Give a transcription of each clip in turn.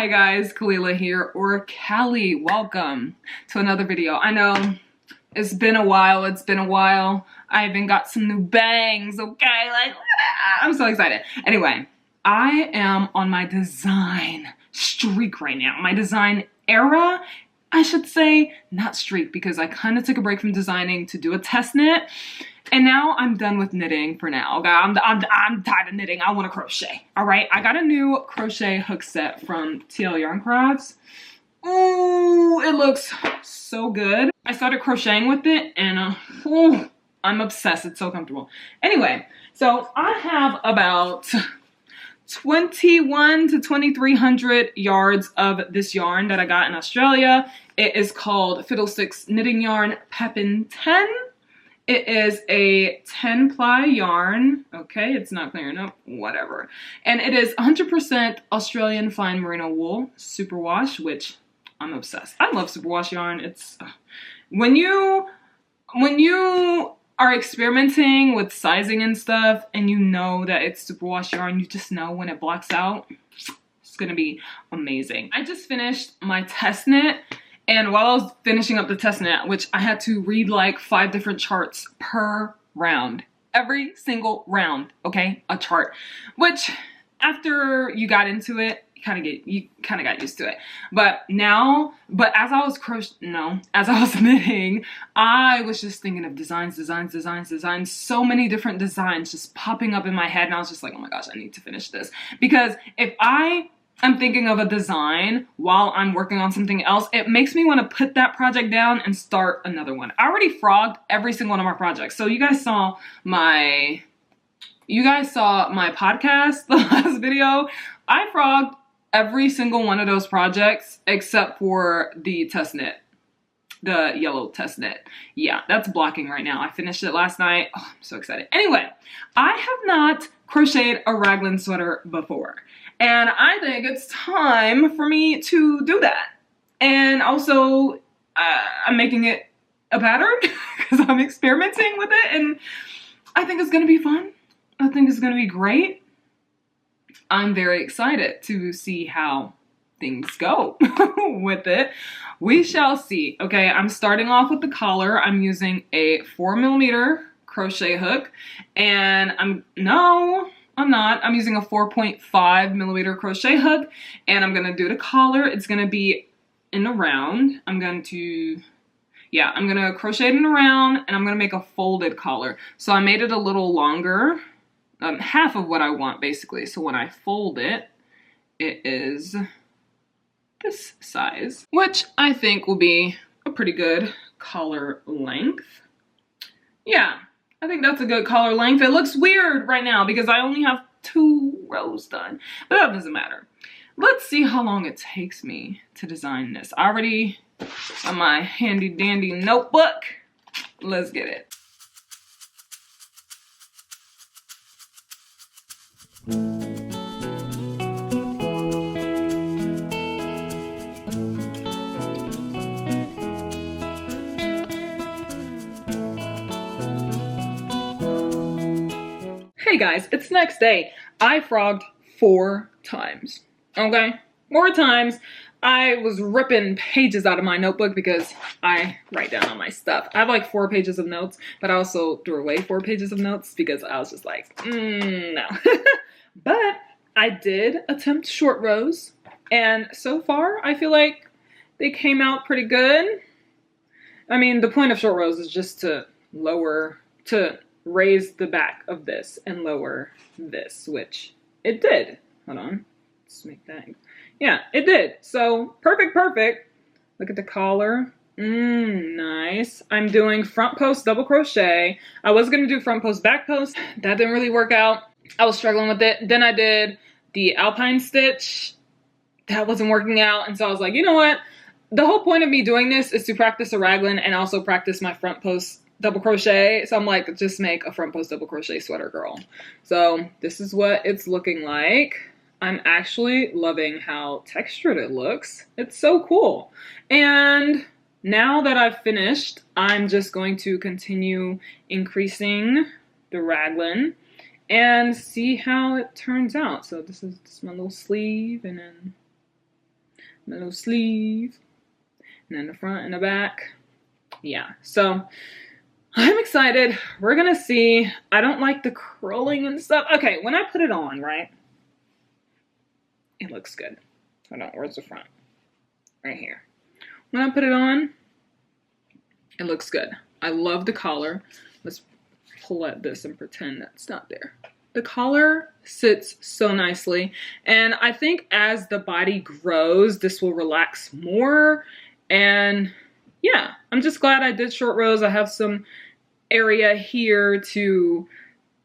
Hi guys, Kalila here, or Callie. Welcome to another video. I know it's been a while. I even got some new bangs, okay? Like, I'm so excited. Anyway, I am on my design streak right now. My design era, I should say, not streak, because I kind of took a break from designing to do a test knit. And now I'm done with knitting for now. Okay, I'm tired of knitting. I want to crochet. All right, I got a new crochet hook set from TL Yarn Crafts. Ooh, it looks so good. I started crocheting with it, and I'm obsessed. It's so comfortable. Anyway, so I have about 21 to 2,300 yards of this yarn that I got in Australia. It is called Fiddlesticks Knitting Yarn Pepin 10. It is a 10-ply yarn. Okay, it's not clearing up, whatever. And it is 100% Australian fine merino wool superwash, which I'm obsessed. I love superwash yarn. It's when you are experimenting with sizing and stuff, and you know that it's superwash yarn, you just know when it blocks out, it's gonna be amazing. I just finished my test knit. And while I was finishing up the test knit, which I had to read like 5 different charts per round, every single round, okay, a chart, which after you got into it, you kind of got used to it. But as I was knitting, I was just thinking of designs, so many different designs just popping up in my head, and I was just like, oh my gosh, I need to finish this. Because if I'm thinking of a design while I'm working on something else, it makes me want to put that project down and start another one. I already frogged every single one of my projects. So you guys saw my podcast, the last video. I frogged every single one of those projects except for the test knit, the yellow test knit. Yeah, that's blocking right now. I finished it last night. Oh, I'm so excited. Anyway, I have not crocheted a raglan sweater before. And I think it's time for me to do that. And also, I'm making it a pattern because I'm experimenting with it. And I think it's going to be fun. I think it's going to be great. I'm very excited to see how things go with it. We shall see. Okay, I'm starting off with the collar. I'm using a 4mm crochet hook. And I'm not. I'm using a 4.5mm crochet hook, and I'm going to do the collar. It's going to be in a round. I'm going to crochet it in a round, and I'm going to make a folded collar. So I made it a little longer, half of what I want basically. So when I fold it, it is this size, which I think will be a pretty good collar length. Yeah. I think that's a good collar length. It looks weird right now because I only have 2 rows done, but that doesn't matter. Let's see how long it takes me to design this. I already on my handy dandy notebook. Let's get it. Hey guys, it's the next day. I frogged 4 times, okay? 4 times. I was ripping pages out of my notebook because I write down all my stuff. I have like 4 pages of notes, but I also threw away 4 pages of notes because I was just like, no. But I did attempt short rows, and so far I feel like they came out pretty good. I mean, the point of short rows is just to raise the back of this and lower this, which it did. Hold on, let's make that. Yeah, it did. So perfect. Look at the collar. Nice. I'm doing front post double crochet. I was gonna do front post back post. That didn't really work out. I was struggling with it. Then I did the alpine stitch. That wasn't working out, and so I was like, you know what? The whole point of me doing this is to practice a raglan and also practice my front post double crochet. So I'm like, just make a front post double crochet sweater, girl. So this is what it's looking like. I'm actually loving how textured it looks. It's so cool. And now that I've finished, I'm just going to continue increasing the raglan and see how it turns out. So this is my little sleeve, and then my little sleeve, and then the front and the back. Yeah, so I'm excited. We're gonna see. I don't like the curling and stuff. Okay, when I put it on, right, it looks good. Hold on, where's the front? Right here. When I put it on, it looks good. I love the collar. Let's pull at this and pretend that's not there. The collar sits so nicely, and I think as the body grows, this will relax more. And yeah, I'm just glad I did short rows. I have some area here to,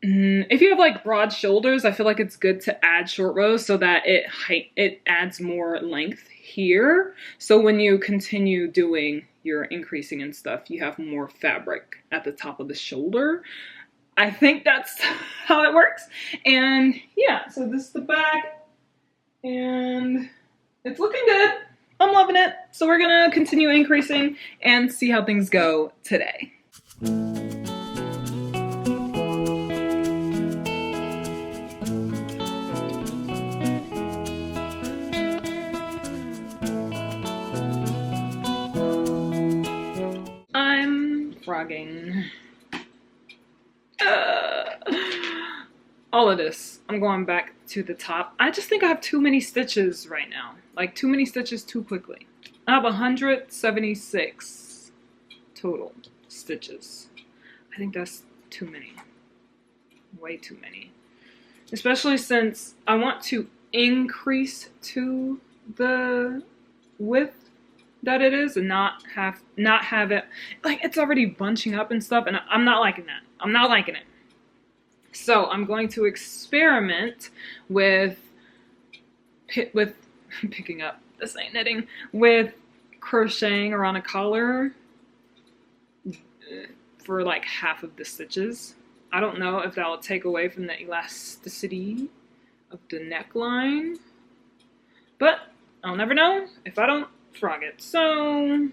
if you have like broad shoulders, I feel like it's good to add short rows so that it adds more length here. So when you continue doing your increasing and stuff, you have more fabric at the top of the shoulder. I think that's how it works. And yeah, so this is the back, and it's looking good. I'm loving it. So we're gonna continue increasing and see how things go today. I'm frogging. All of this, I'm going back to the top. I just think I have too many stitches right now. Like too many stitches too quickly. I have 176 total stitches. I think that's too many. Way too many. Especially since I want to increase to the width that it is and not have it, like it's already bunching up and stuff, and I'm not liking that. I'm not liking it. So I'm going to experiment with picking up, this ain't knitting, with crocheting around a collar for like half of the stitches. I don't know if that will take away from the elasticity of the neckline, but I'll never know if I don't frog it. So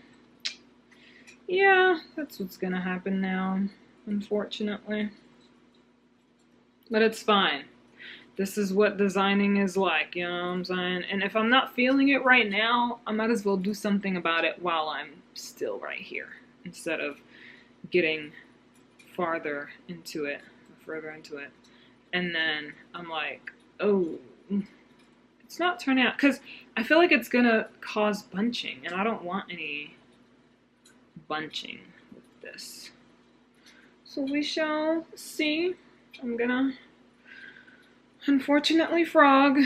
yeah, that's what's gonna happen now, unfortunately. But it's fine. This is what designing is like, you know what I'm saying? And if I'm not feeling it right now, I might as well do something about it while I'm still right here, instead of getting further into it. And then I'm like, oh, it's not turning out, because I feel like it's gonna cause bunching, and I don't want any bunching with this. So we shall see. I'm gonna unfortunately frog,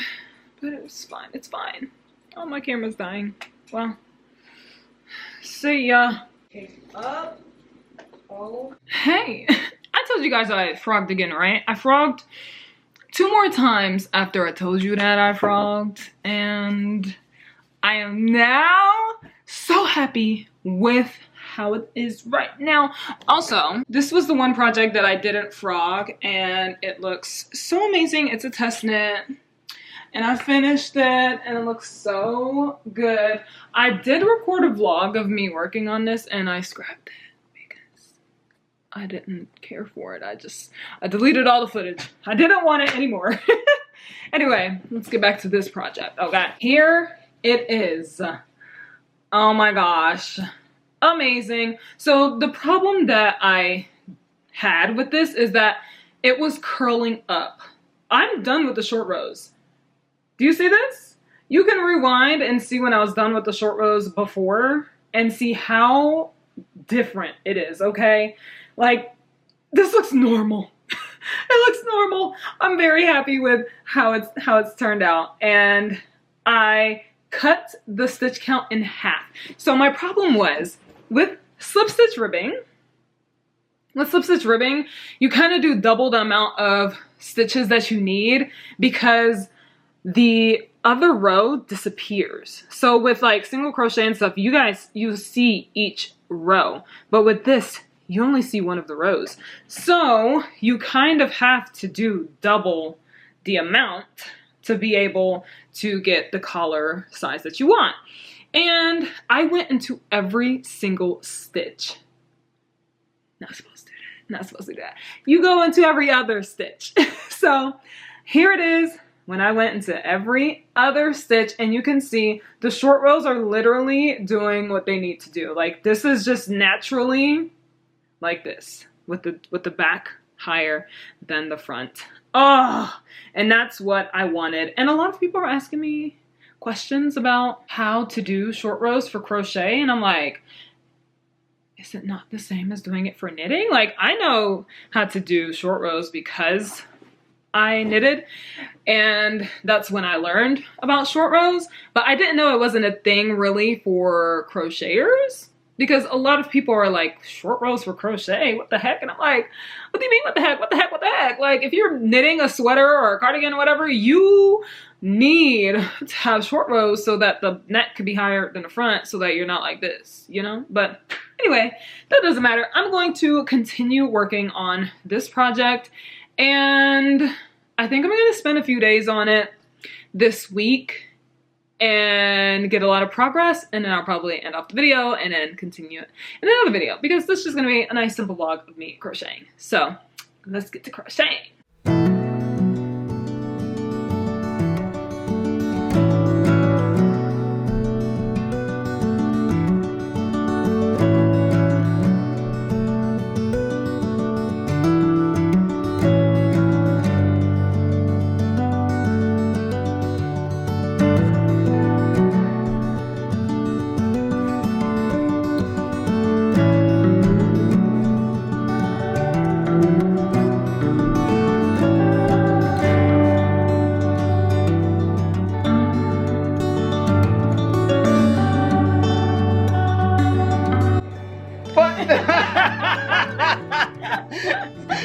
but it's fine. It's fine. Oh, my camera's dying. Well, see ya. Okay, up. Oh. Hey, I told you guys I frogged again, right? I frogged 2 more times after I told you that I frogged, and I am now so happy with how it is right now. Also, this was the one project that I didn't frog, and it looks so amazing. It's a test knit, and I finished it, and it looks so good. I did record a vlog of me working on this, and I scrapped it because I didn't care for it. I deleted all the footage. I didn't want it anymore. Anyway, let's get back to this project. Okay, here it is. Oh my gosh. Amazing. So the problem that I had with this is that it was curling up. I'm done with the short rows. Do you see this? You can rewind and see when I was done with the short rows before and see how different it is, okay? Like, this looks normal. It looks normal. I'm very happy with how it's turned out, and I cut the stitch count in half. So my problem was with slip stitch ribbing, you kind of do double the amount of stitches that you need because the other row disappears. So with like single crochet and stuff, you see each row, but with this, you only see one of the rows. So you kind of have to do double the amount to be able to get the collar size that you want. And I went into every single stitch. Not supposed to do that. Not supposed to do that. You go into every other stitch. So here it is, when I went into every other stitch, and you can see the short rows are literally doing what they need to do. Like this is just naturally like this with the back higher than the front. Oh, and that's what I wanted. And a lot of people are asking me questions about how to do short rows for crochet, and I'm like, is it not the same as doing it for knitting? Like I know how to do short rows because I knitted, and that's when I learned about short rows, but I didn't know it wasn't a thing really for crocheters, because a lot of people are like, short rows for crochet, what the heck? And I'm like, what do you mean what the heck? What the heck? What the heck? Like if you're knitting a sweater or a cardigan or whatever, you need to have short rows so that the neck could be higher than the front so that you're not like this, you know? But anyway, that doesn't matter. I'm going to continue working on this project, and I think I'm going to spend a few days on it this week and get a lot of progress, and then I'll probably end off the video and then continue it in another video, because this is just going to be a nice simple vlog of me crocheting. So let's get to crocheting.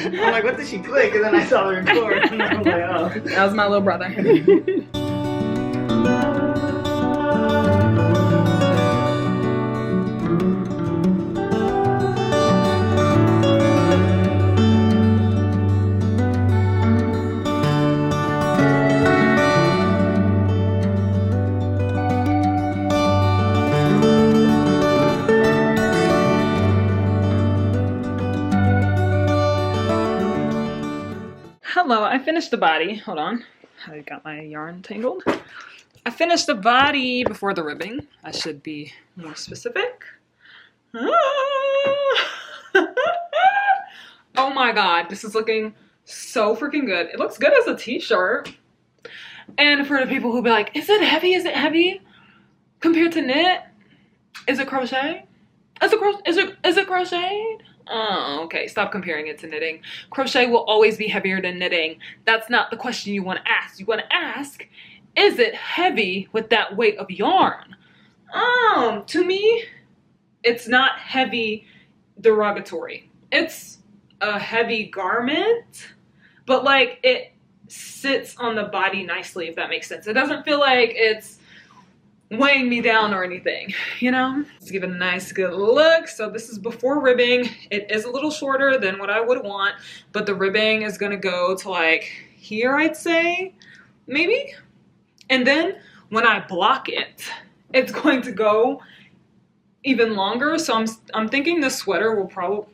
I'm like, what did she click? And then I saw her record. And I was like, oh. That was my little brother. Hello, I finished the body. Hold on. I got my yarn tangled. I finished the body before the ribbing. I should be more specific. Oh my god, this is looking so freaking good. It looks good as a t-shirt. And for the people who be like, is it heavy? Is it heavy compared to knit? Is it crochet? Is it crocheted? Oh, okay. Stop comparing it to knitting. Crochet will always be heavier than knitting. That's not the question you want to ask. You want to ask, is it heavy with that weight of yarn? To me, it's not heavy derogatory. It's a heavy garment, but like it sits on the body nicely, if that makes sense. It doesn't feel like it's weighing me down or anything, you know? Let's give it a nice good look. So this is before ribbing. It is a little shorter than what I would want, but the ribbing is gonna go to like here, I'd say, maybe. And then when I block it, it's going to go even longer. So I'm thinking the sweater will probably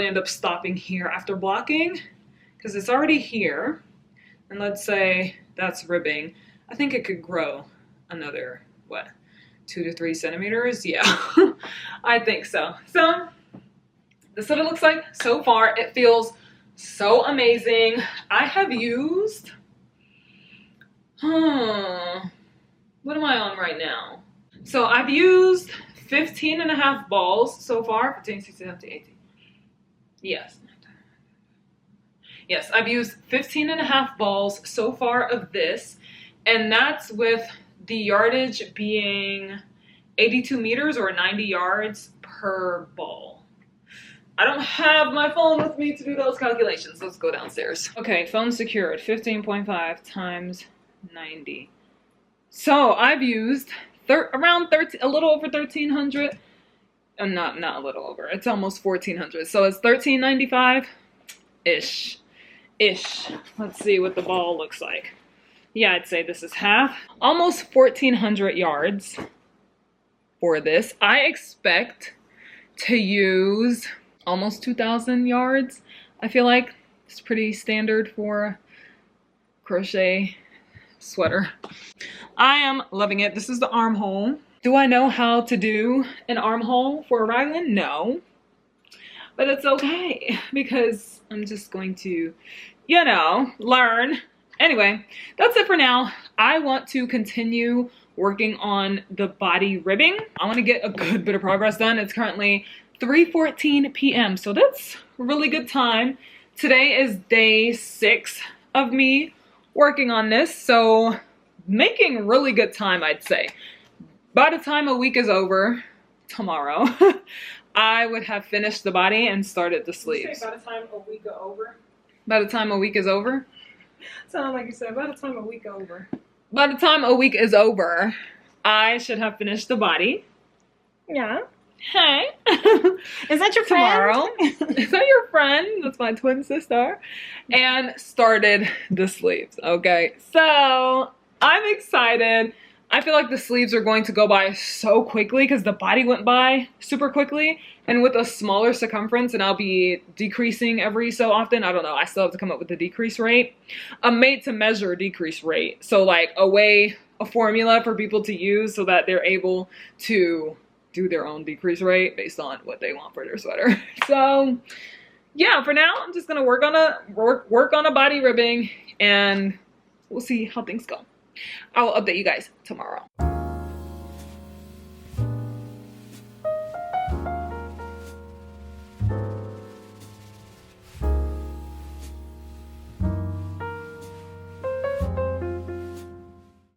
end up stopping here after blocking, because it's already here. And let's say that's ribbing. I think it could grow another, what, 2 to 3 centimeters? Yeah, I think so. So this is what it looks like so far. It feels so amazing. I have used, what am I on right now? So I've used 15 and a half balls so far, 15, 16, 17, 18. Yes. Yes, I've used 15 and a half balls so far of this. And that's with the yardage being 82 meters or 90 yards per ball. I don't have my phone with me to do those calculations. Let's go downstairs. Okay, phone secured, 15.5 times 90. So I've used around 13, a little over 1,300. Not a little over, it's almost 1,400. So it's 1,395-ish. Let's see what the ball looks like. Yeah, I'd say this is half. Almost 1,400 yards for this. I expect to use almost 2,000 yards. I feel like it's pretty standard for crochet sweater. I am loving it. This is the armhole. Do I know how to do an armhole for a raglan? No. But it's okay because I'm just going to, you know, learn. Anyway, that's it for now. I want to continue working on the body ribbing. I want to get a good bit of progress done. It's currently 3:14 p.m. so that's a really good time. Today is day 6 of me working on this, so making really good time, I'd say. By the time a week is over, tomorrow, I would have finished the body and started the sleeves. By the time a week is over? By the time a week is over? Sound like you said, by the time a week is over. By the time a week is over, I should have finished the body. Yeah. Hey. Is that your Tomorrow. friend? Is that your friend? That's my twin sister. And started the sleeves, okay? So, I'm excited. I feel like the sleeves are going to go by so quickly because the body went by super quickly. And with a smaller circumference, and I'll be decreasing every so often. I don't know. I still have to come up with the decrease rate. A made to measure decrease rate. So like a formula for people to use so that they're able to do their own decrease rate based on what they want for their sweater. So yeah, for now, I'm just gonna work on a body ribbing and we'll see how things go. I will update you guys tomorrow.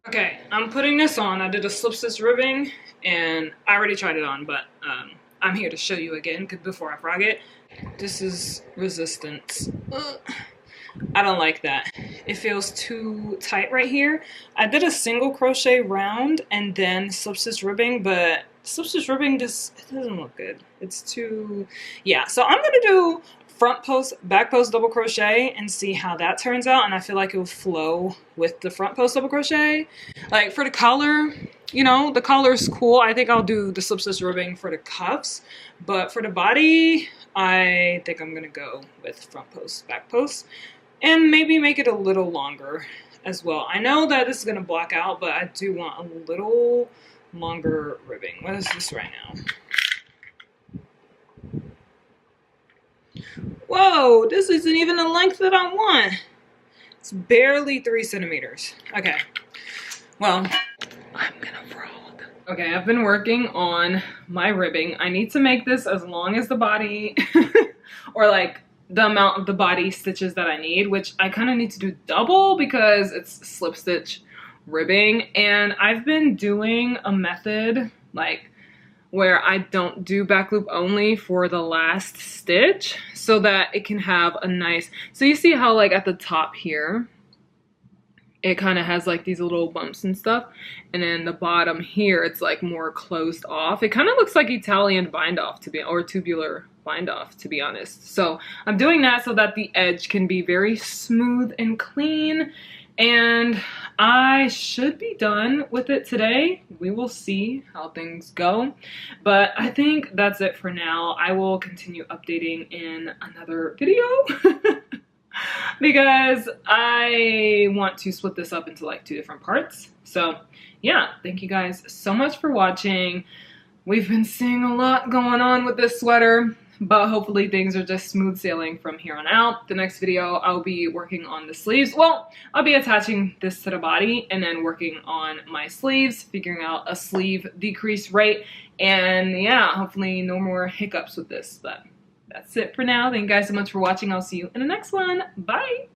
Okay, I'm putting this on. I did a slip stitch ribbing and I already tried it on, but I'm here to show you again before I frog it. This is resistance. I don't like that. It feels too tight right here. I did a single crochet round and then slip stitch ribbing, but slip stitch ribbing just, it doesn't look good. It's too, yeah. So I'm gonna do front post, back post double crochet and see how that turns out. And I feel like it will flow with the front post double crochet. Like for the collar, you know, the collar is cool. I think I'll do the slip stitch ribbing for the cuffs, but for the body, I think I'm gonna go with front post, back post, and maybe make it a little longer as well. I know that this is gonna block out, but I do want a little longer ribbing. What is this right now? Whoa, this isn't even the length that I want. It's barely 3 centimeters. Okay, well, I'm gonna frog. Okay, I've been working on my ribbing. I need to make this as long as the body, or like the amount of the body stitches that I need, which I kind of need to do double because it's slip stitch ribbing. And I've been doing a method like where I don't do back loop only for the last stitch so that it can have a nice, so you see how like at the top here, it kind of has like these little bumps and stuff. And then the bottom here, it's like more closed off. It kind of looks like Italian bind off or tubular bind off, to be honest. So I'm doing that so that the edge can be very smooth and clean. And I should be done with it today. We will see how things go. But I think that's it for now. I will continue updating in another video because I want to split this up into like 2 different parts. So yeah, thank you guys so much for watching. We've been seeing a lot going on with this sweater, but hopefully things are just smooth sailing from here on out. The next video, I'll be working on the sleeves. Well, I'll be attaching this to the body and then working on my sleeves, figuring out a sleeve decrease rate. And yeah, hopefully no more hiccups with this, but that's it for now. Thank you guys so much for watching. I'll see you in the next one. Bye.